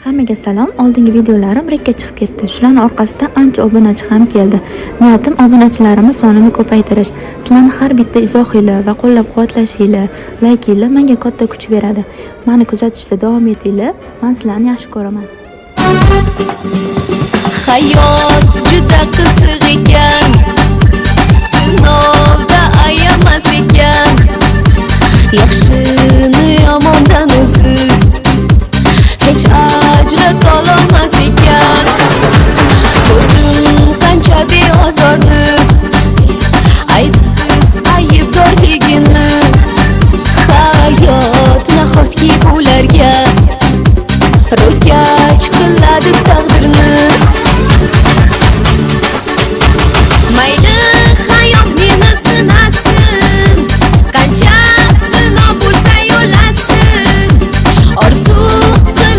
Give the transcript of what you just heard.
Hammaga salom. Oldingi videolarim rekka chiqib ketdi. Shularning orqasidan ancha obunachi ham keldi. Niyatim obunachilarimiz sonini ko'paytirish. Sizlarning har bitta izohinglar va qo'llab-quvvatlashinglar, laykinglar menga katta kuch beradi. Meni kuzatishda davom etinglar. Men sizlarni yaxshi ko'raman. Hayot juda qiziq ekan, sinovda ayamas ekan, yaxshini yomondan o'zi hech ajrata olmas ekan. Ko'rdim qancha beozorni, aybsiz aybdorligini. Hayot nahotki ularga ro'kach qiladi taqdir.